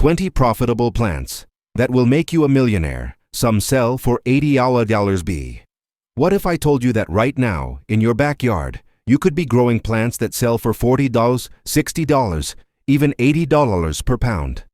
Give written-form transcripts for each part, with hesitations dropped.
20 profitable plants that will make you a millionaire. Some sell for $80. What if I told you that right now, in your backyard, you could be growing plants that sell for $40, $60, even $80 per pound?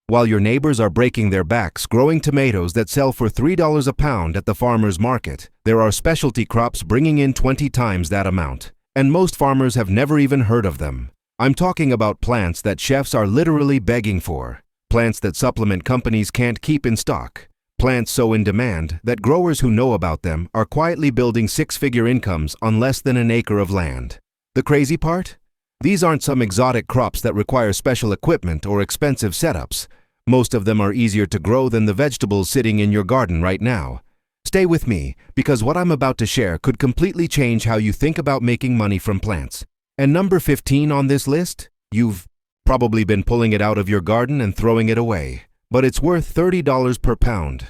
While your neighbors are breaking their backs growing tomatoes that sell for $3 a pound at the farmer's market, there are specialty crops bringing in 20 times that amount. And most farmers have never even heard of them. I'm talking about plants that chefs are literally begging for. Plants that supplement companies can't keep in stock. Plants so in demand that growers who know about them are quietly building six-figure incomes on less than an acre of land. The crazy part? These aren't some exotic crops that require special equipment or expensive setups. Most of them are easier to grow than the vegetables sitting in your garden right now. Stay with me, because what I'm about to share could completely change how you think about making money from plants. And number 15 on this list? You've probably been pulling it out of your garden and throwing it away, but it's worth $30 per pound.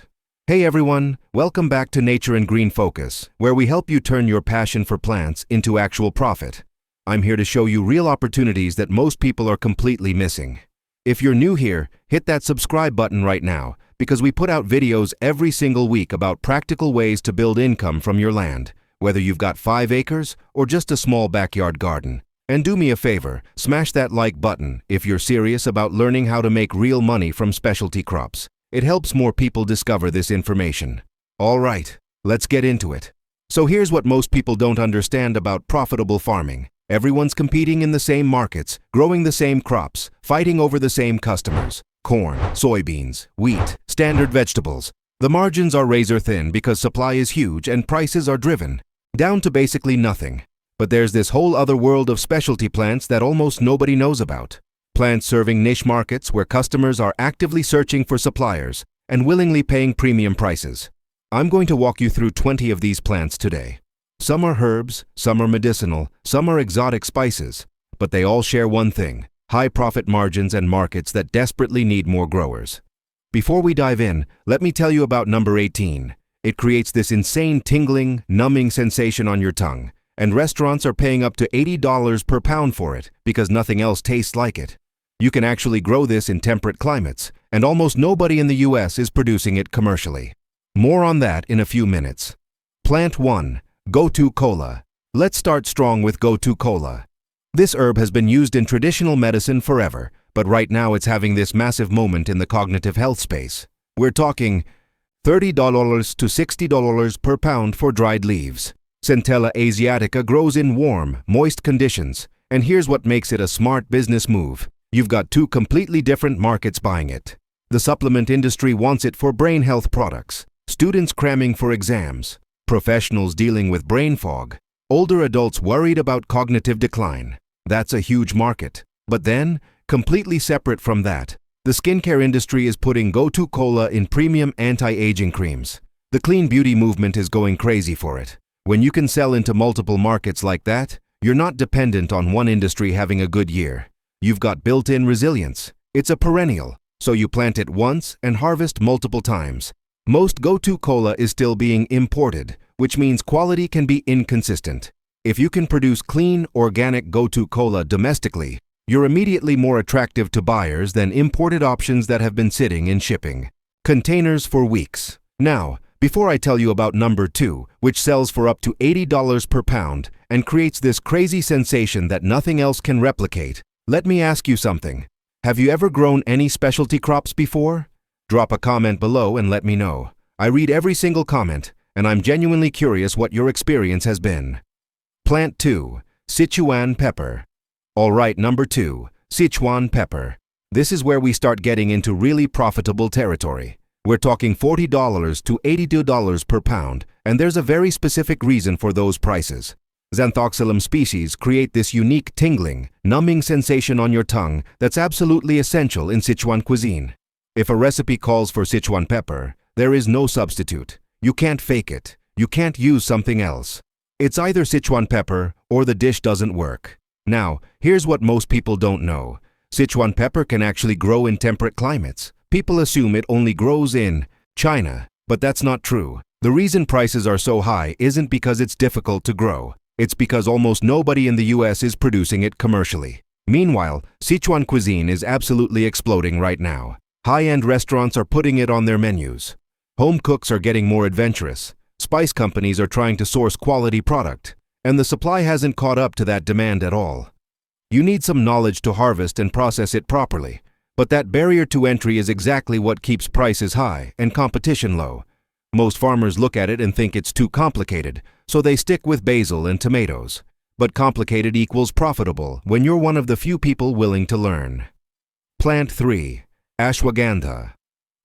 Hey everyone, welcome back to Nature and Green Focus, where we help you turn your passion for plants into actual profit. I'm here to show you real opportunities that most people are completely missing. If you're new here, hit that subscribe button right now, because we put out videos every single week about practical ways to build income from your land, whether you've got 5 acres or just a small backyard garden. And do me a favor, smash that like button if you're serious about learning how to make real money from specialty crops. It helps more people discover this information. All right, let's get into it. So here's what most people don't understand about profitable farming. Everyone's competing in the same markets, growing the same crops, fighting over the same customers. Corn, soybeans, wheat, standard vegetables. The margins are razor thin because supply is huge and prices are driven down to basically nothing. But there's this whole other world of specialty plants that almost nobody knows about. Plants serving niche markets where customers are actively searching for suppliers and willingly paying premium prices. I'm going to walk you through 20 of these plants today. Some are herbs, some are medicinal, some are exotic spices, but they all share one thing: high profit margins and markets that desperately need more growers. Before we dive in, let me tell you about number 18. It creates this insane tingling, numbing sensation on your tongue, and restaurants are paying up to $80 per pound for it because nothing else tastes like it. You can actually grow this in temperate climates, and almost nobody in the US is producing it commercially. More on that in a few minutes. Plant 1. Gotu Kola. Let's start strong with Gotu Kola. This herb has been used in traditional medicine forever, but right now it's having this massive moment in the cognitive health space. We're talking $30 to $60 per pound for dried leaves. Centella asiatica grows in warm, moist conditions, and here's what makes it a smart business move. You've got 2 completely different markets buying it. The supplement industry wants it for brain health products, students cramming for exams, professionals dealing with brain fog, older adults worried about cognitive decline. That's a huge market. But then, completely separate from that, the skincare industry is putting Gotu Kola in premium anti-aging creams. The clean beauty movement is going crazy for it. When you can sell into multiple markets like that, you're not dependent on one industry having a good year. You've got built-in resilience. It's a perennial, so you plant it once and harvest multiple times. Most Gotu Kola is still being imported, which means quality can be inconsistent. If you can produce clean, organic Gotu Kola domestically, you're immediately more attractive to buyers than imported options that have been sitting in shipping containers for weeks. Now, before I tell you about number 2, which sells for up to $80 per pound and creates this crazy sensation that nothing else can replicate, let me ask you something. Have you ever grown any specialty crops before? Drop a comment below and let me know. I read every single comment, and I'm genuinely curious what your experience has been. Plant 2. Sichuan pepper. Alright, number 2. Sichuan pepper. This is where we start getting into really profitable territory. We're talking $40 to $82 per pound, and there's a very specific reason for those prices. Xanthoxylum species create this unique tingling, numbing sensation on your tongue that's absolutely essential in Sichuan cuisine. If a recipe calls for Sichuan pepper, there is no substitute. You can't fake it. You can't use something else. It's either Sichuan pepper or the dish doesn't work. Now, here's what most people don't know. Sichuan pepper can actually grow in temperate climates. People assume it only grows in China, but that's not true. The reason prices are so high isn't because it's difficult to grow. It's because almost nobody in the US is producing it commercially. Meanwhile, Sichuan cuisine is absolutely exploding right now. High-end restaurants are putting it on their menus. Home cooks are getting more adventurous. Spice companies are trying to source quality product, and the supply hasn't caught up to that demand at all. You need some knowledge to harvest and process it properly, but that barrier to entry is exactly what keeps prices high and competition low. Most farmers look at it and think it's too complicated, so they stick with basil and tomatoes. But complicated equals profitable when you're one of the few people willing to learn. Plant 3. Ashwagandha.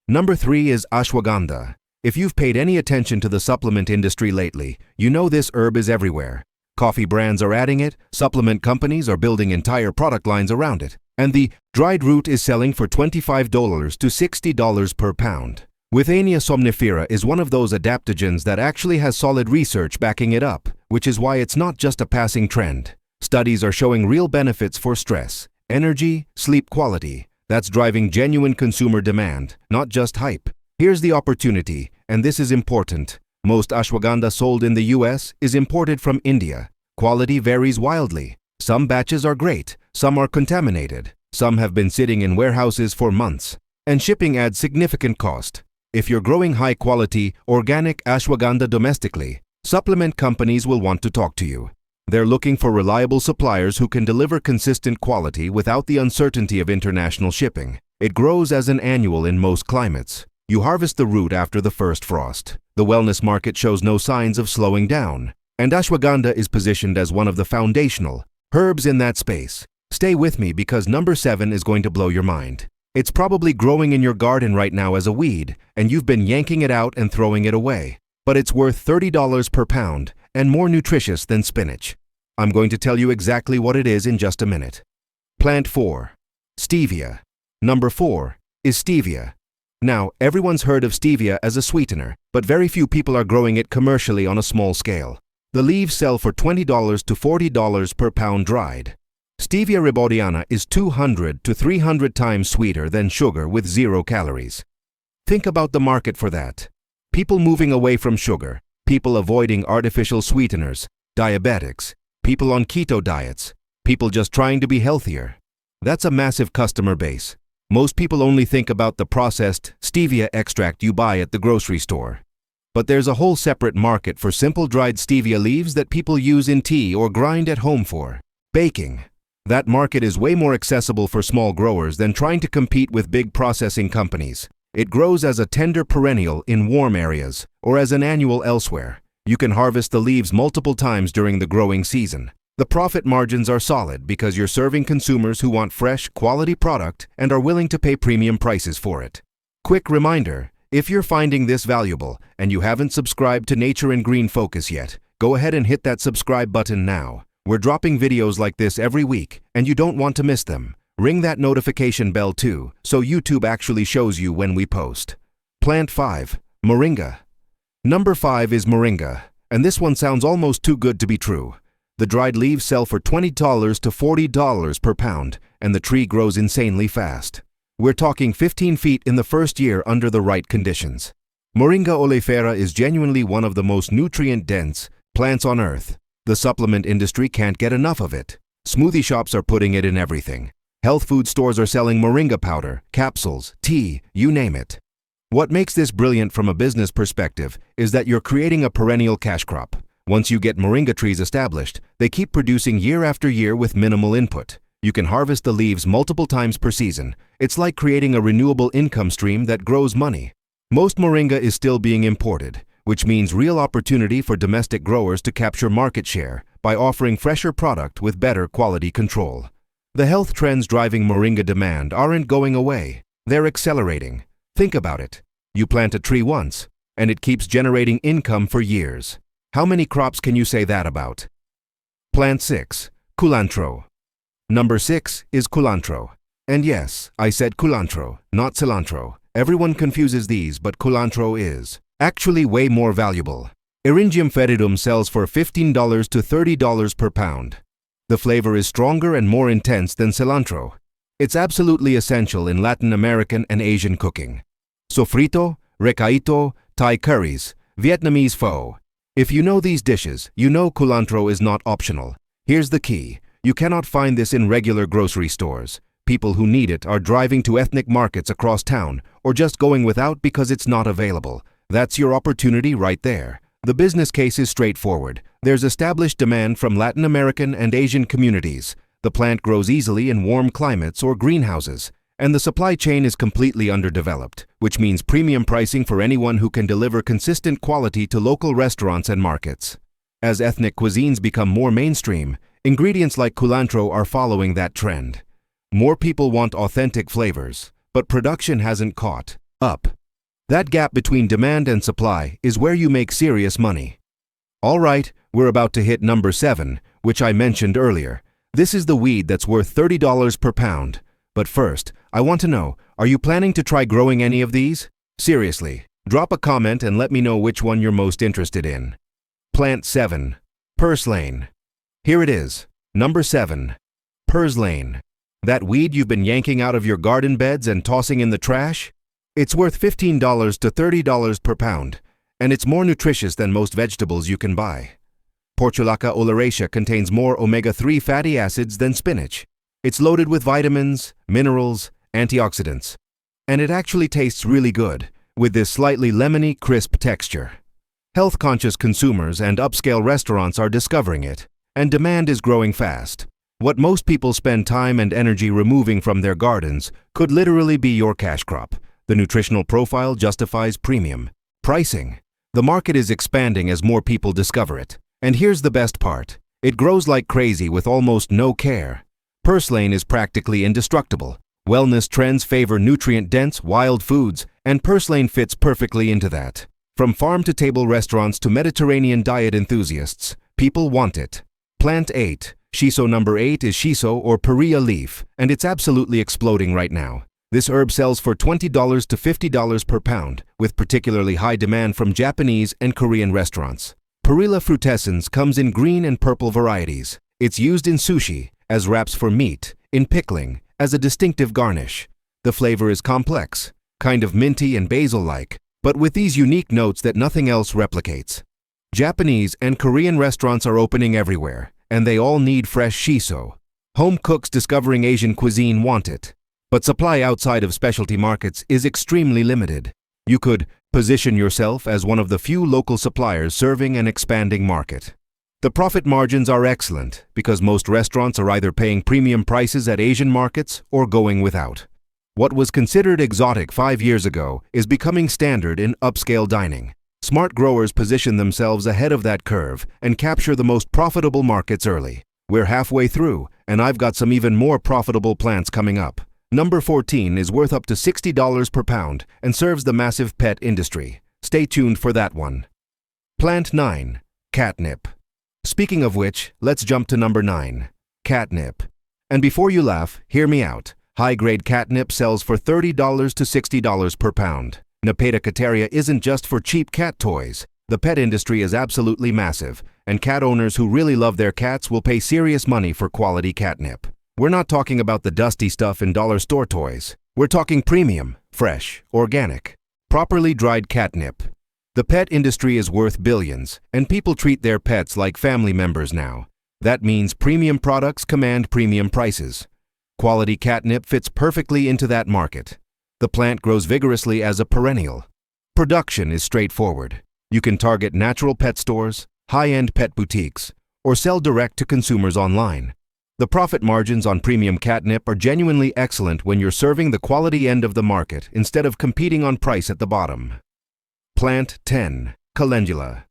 Number 3 is ashwagandha. If you've paid any attention to the supplement industry lately, you know this herb is everywhere. Coffee brands are adding it, supplement companies are building entire product lines around it, and the dried root is selling for $25 to $60 per pound. Withania somnifera is one of those adaptogens that actually has solid research backing it up, which is why it's not just a passing trend. Studies are showing real benefits for stress, energy, sleep quality. That's driving genuine consumer demand, not just hype. Here's the opportunity, and this is important. Most ashwagandha sold in the US is imported from India. Quality varies wildly. Some batches are great, some are contaminated, some have been sitting in warehouses for months, and shipping adds significant cost. If you're growing high-quality, organic ashwagandha domestically, supplement companies will want to talk to you. They're looking for reliable suppliers who can deliver consistent quality without the uncertainty of international shipping. It grows as an annual in most climates. You harvest the root after the first frost. The wellness market shows no signs of slowing down, and ashwagandha is positioned as one of the foundational herbs in that space. Stay with me because number 7 is going to blow your mind. It's probably growing in your garden right now as a weed, and you've been yanking it out and throwing it away. But it's worth $30 per pound and more nutritious than spinach. I'm going to tell you exactly what it is in just a minute. Plant 4. Stevia. Number 4 is stevia. Now, everyone's heard of stevia as a sweetener, but very few people are growing it commercially on a small scale. The leaves sell for $20 to $40 per pound dried. Stevia rebaudiana is 200 to 300 times sweeter than sugar with 0 calories. Think about the market for that. People moving away from sugar, people avoiding artificial sweeteners, diabetics, people on keto diets, people just trying to be healthier. That's a massive customer base. Most people only think about the processed stevia extract you buy at the grocery store. But there's a whole separate market for simple dried stevia leaves that people use in tea or grind at home for baking. That market is way more accessible for small growers than trying to compete with big processing companies. It grows as a tender perennial in warm areas or as an annual elsewhere. You can harvest the leaves multiple times during the growing season. The profit margins are solid because you're serving consumers who want fresh, quality product and are willing to pay premium prices for it. Quick reminder, if you're finding this valuable and you haven't subscribed to Nature and Green Focus yet, go ahead and hit that subscribe button now. We're dropping videos like this every week and you don't want to miss them. Ring that notification bell too, so YouTube actually shows you when we post. Plant 5. Moringa. Number 5 is Moringa, and this one sounds almost too good to be true. The dried leaves sell for $20 to $40 per pound, and the tree grows insanely fast. We're talking 15 feet in the first year under the right conditions. Moringa oleifera is genuinely one of the most nutrient-dense plants on earth. The supplement industry can't get enough of it. Smoothie shops are putting it in everything. Health food stores are selling moringa powder, capsules, tea, you name it. What makes this brilliant from a business perspective is that you're creating a perennial cash crop. Once you get moringa trees established, they keep producing year after year with minimal input. You can harvest the leaves multiple times per season. It's like creating a renewable income stream that grows money. Most moringa is still being imported, which means real opportunity for domestic growers to capture market share by offering fresher product with better quality control. The health trends driving moringa demand aren't going away. They're accelerating. Think about it. You plant a tree once, and it keeps generating income for years. How many crops can you say that about? Plant 6. Culantro. Number 6 is culantro. And yes, I said culantro, not cilantro. Everyone confuses these, but culantro is actually way more valuable. Eryngium foetidum sells for $15 to $30 per pound. The flavor is stronger and more intense than cilantro. It's absolutely essential in Latin American and Asian cooking. Sofrito, recaito, Thai curries, Vietnamese pho. If you know these dishes, you know culantro is not optional. Here's the key. You cannot find this in regular grocery stores. People who need it are driving to ethnic markets across town or just going without because it's not available. That's your opportunity right there. The business case is straightforward. There's established demand from Latin American and Asian communities. The plant grows easily in warm climates or greenhouses, and the supply chain is completely underdeveloped, which means premium pricing for anyone who can deliver consistent quality to local restaurants and markets. As ethnic cuisines become more mainstream, ingredients like culantro are following that trend. More people want authentic flavors, but production hasn't caught up. That gap between demand and supply is where you make serious money. All right, we're about to hit number 7, which I mentioned earlier. This is the weed that's worth $30 per pound. But first, I want to know, are you planning to try growing any of these? Seriously, drop a comment and let me know which one you're most interested in. Plant 7. Purslane. Here it is. Number 7. Purslane. That weed you've been yanking out of your garden beds and tossing in the trash? It's worth $15 to $30 per pound, and it's more nutritious than most vegetables you can buy. Portulaca oleracea contains more omega-3 fatty acids than spinach. It's loaded with vitamins, minerals, antioxidants. And it actually tastes really good, with this slightly lemony, crisp texture. Health-conscious consumers and upscale restaurants are discovering it, and demand is growing fast. What most people spend time and energy removing from their gardens could literally be your cash crop. The nutritional profile justifies premium pricing. The market is expanding as more people discover it. And here's the best part. It grows like crazy with almost no care. Purslane is practically indestructible. Wellness trends favor nutrient-dense, wild foods, and purslane fits perfectly into that. From farm-to-table restaurants to Mediterranean diet enthusiasts, people want it. Plant 8. Shiso number 8 is Shiso or Perea leaf, and it's absolutely exploding right now. This herb sells for $20 to $50 per pound, with particularly high demand from Japanese and Korean restaurants. Perilla frutescens comes in green and purple varieties. It's used in sushi, as wraps for meat, in pickling, as a distinctive garnish. The flavor is complex, kind of minty and basil-like, but with these unique notes that nothing else replicates. Japanese and Korean restaurants are opening everywhere, and they all need fresh shiso. Home cooks discovering Asian cuisine want it. But supply outside of specialty markets is extremely limited. You could position yourself as one of the few local suppliers serving an expanding market. The profit margins are excellent because most restaurants are either paying premium prices at Asian markets or going without. What was considered exotic 5 years ago is becoming standard in upscale dining. Smart growers position themselves ahead of that curve and capture the most profitable markets early. We're halfway through, and I've got some even more profitable plants coming up. Number 14 is worth up to $60 per pound and serves the massive pet industry. Stay tuned for that one. Plant 9. Catnip. Speaking of which, let's jump to number 9. Catnip. And before you laugh, hear me out. High-grade catnip sells for $30 to $60 per pound. Napatacateria isn't just for cheap cat toys. The pet industry is absolutely massive, and cat owners who really love their cats will pay serious money for quality catnip. We're not talking about the dusty stuff in dollar store toys. We're talking premium, fresh, organic, properly dried catnip. The pet industry is worth billions, and people treat their pets like family members now. That means premium products command premium prices. Quality catnip fits perfectly into that market. The plant grows vigorously as a perennial. Production is straightforward. You can target natural pet stores, high-end pet boutiques, or sell direct to consumers online. The profit margins on premium catnip are genuinely excellent when you're serving the quality end of the market instead of competing on price at the bottom. Plant 10. Calendula.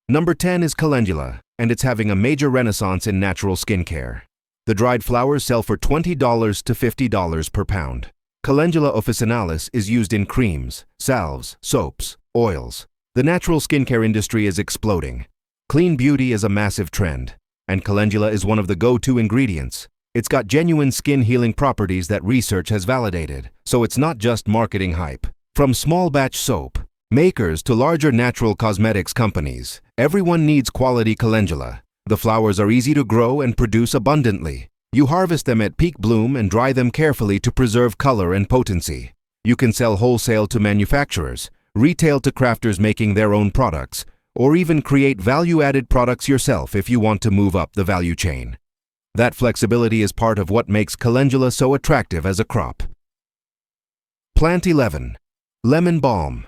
Number 10 is calendula, and it's having a major renaissance in natural skincare. The dried flowers sell for $20 to $50 per pound. Calendula officinalis is used in creams, salves, soaps, oils. The natural skincare industry is exploding. Clean beauty is a massive trend, and calendula is one of the go-to ingredients. It's got genuine skin-healing properties that research has validated, so it's not just marketing hype. From small-batch soap makers to larger natural cosmetics companies, everyone needs quality calendula. The flowers are easy to grow and produce abundantly. You harvest them at peak bloom and dry them carefully to preserve color and potency. You can sell wholesale to manufacturers, retail to crafters making their own products, or even create value-added products yourself if you want to move up the value chain. That flexibility is part of what makes calendula so attractive as a crop. Plant 11. Lemon Balm.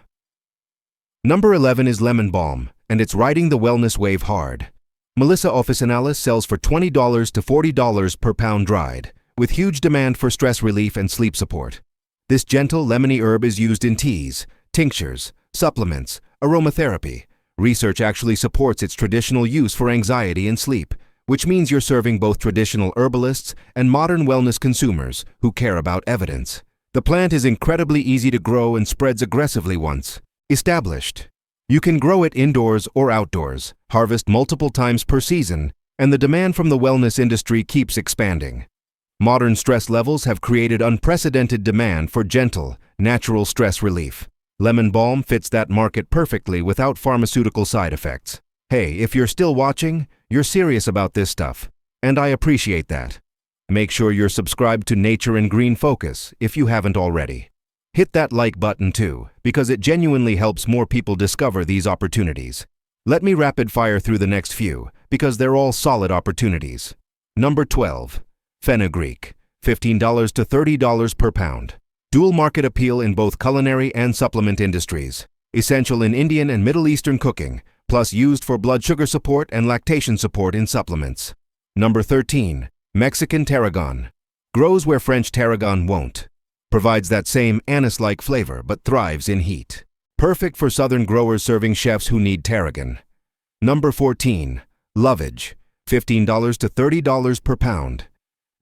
Number 11 is lemon balm, and it's riding the wellness wave hard. Melissa officinalis sells for $20 to $40 per pound dried, with huge demand for stress relief and sleep support. This gentle, lemony herb is used in teas, tinctures, supplements, aromatherapy. Research actually supports its traditional use for anxiety and sleep, which means you're serving both traditional herbalists and modern wellness consumers who care about evidence. The plant is incredibly easy to grow and spreads aggressively once established. You can grow it indoors or outdoors, harvest multiple times per season, and the demand from the wellness industry keeps expanding. Modern stress levels have created unprecedented demand for gentle, natural stress relief. Lemon balm fits that market perfectly without pharmaceutical side effects. Hey, if you're still watching, you're serious about this stuff, and I appreciate that. Make sure you're subscribed to Nature and Green Focus if you haven't already. Hit that like button too, because it genuinely helps more people discover these opportunities. Let me rapid fire through the next few, because they're all solid opportunities. Number 12. Fenugreek, $15 to $30 per pound. Dual market appeal in both culinary and supplement industries. Essential in Indian and Middle Eastern cooking, plus used for blood sugar support and lactation support in supplements. Number 13. Mexican tarragon. Grows where French tarragon won't. Provides that same anise-like flavor but thrives in heat. Perfect for southern growers serving chefs who need tarragon. Number 14. Lovage, $15 to $30 per pound.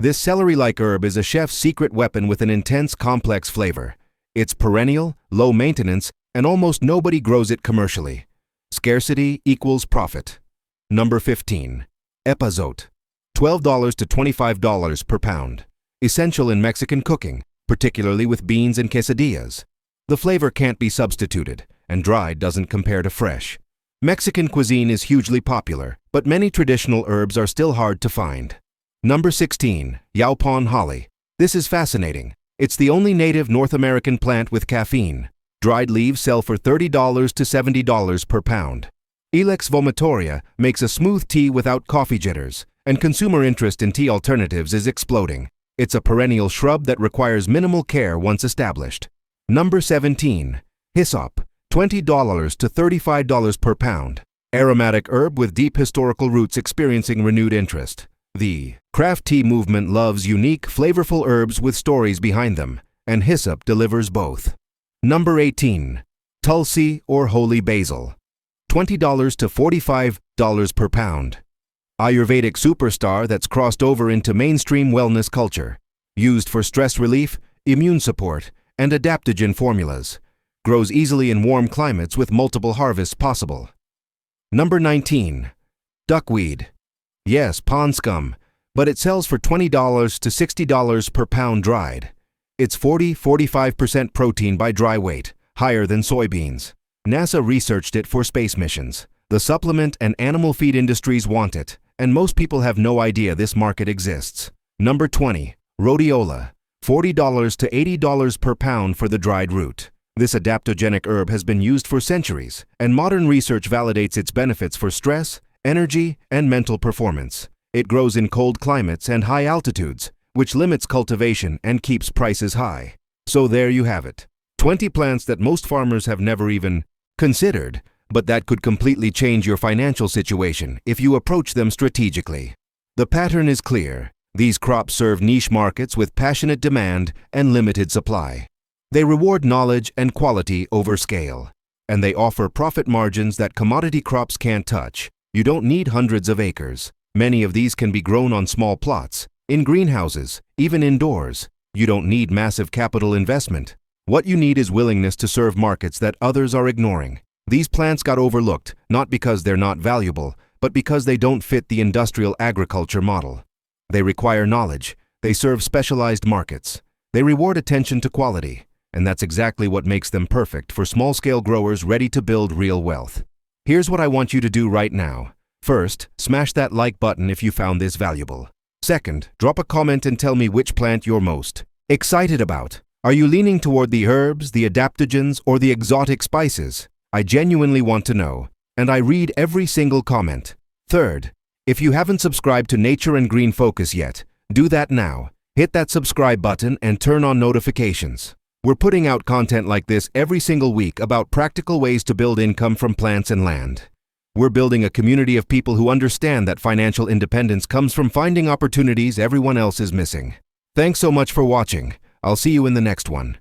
This celery-like herb is a chef's secret weapon with an intense, complex flavor. It's perennial, low maintenance, and almost nobody grows it commercially. Scarcity equals profit. Number 15. Epazote, $12 to $25 per pound. Essential in Mexican cooking, particularly with beans and quesadillas. The flavor can't be substituted, and dried doesn't compare to fresh. Mexican cuisine is hugely popular, but many traditional herbs are still hard to find. Number 16. Yaupon holly. This is fascinating. It's the only native North American plant with caffeine. Dried leaves sell for $30 to $70 per pound. Ilex vomitoria makes a smooth tea without coffee jitters, and consumer interest in tea alternatives is exploding. It's a perennial shrub that requires minimal care once established. Number 17. Hyssop, $20 to $35 per pound. Aromatic herb with deep historical roots experiencing renewed interest. The craft tea movement loves unique, flavorful herbs with stories behind them, and hyssop delivers both. Number 18. Tulsi or holy basil, $20 to $45 per pound. Ayurvedic superstar that's crossed over into mainstream wellness culture. Used for stress relief, immune support, and adaptogen formulas. Grows easily in warm climates with multiple harvests possible. Number 19. Duckweed. Yes, pond scum, but it sells for $20 to $60 per pound dried. It's 40–45% protein by dry weight, higher than soybeans. NASA researched it for space missions. The supplement and animal feed industries want it, and most people have no idea this market exists. Number 20. Rhodiola, $40 to $80 per pound for the dried root. This adaptogenic herb has been used for centuries, and modern research validates its benefits for stress, energy, and mental performance. It grows in cold climates and high altitudes, which limits cultivation and keeps prices high. So there you have it. 20 plants that most farmers have never even considered, but that could completely change your financial situation if you approach them strategically. The pattern is clear. These crops serve niche markets with passionate demand and limited supply. They reward knowledge and quality over scale, and they offer profit margins that commodity crops can't touch. You don't need hundreds of acres. Many of these can be grown on small plots, in greenhouses, even indoors. You don't need massive capital investment. What you need is willingness to serve markets that others are ignoring. These plants got overlooked, not because they're not valuable, but because they don't fit the industrial agriculture model. They require knowledge. They serve specialized markets. They reward attention to quality. And that's exactly what makes them perfect for small-scale growers ready to build real wealth. Here's what I want you to do right now. First, smash that like button if you found this valuable. Second, drop a comment and tell me which plant you're most excited about. Are you leaning toward the herbs, the adaptogens, or the exotic spices? I genuinely want to know, and I read every single comment. Third, If you haven't subscribed to Nature and Green Focus yet, do that now. Hit that subscribe button and turn on notifications. We're putting out content like this every single week about practical ways to build income from plants and land. We're building a community of people who understand that financial independence comes from finding opportunities everyone else is missing. Thanks so much for watching. I'll see you in the next one.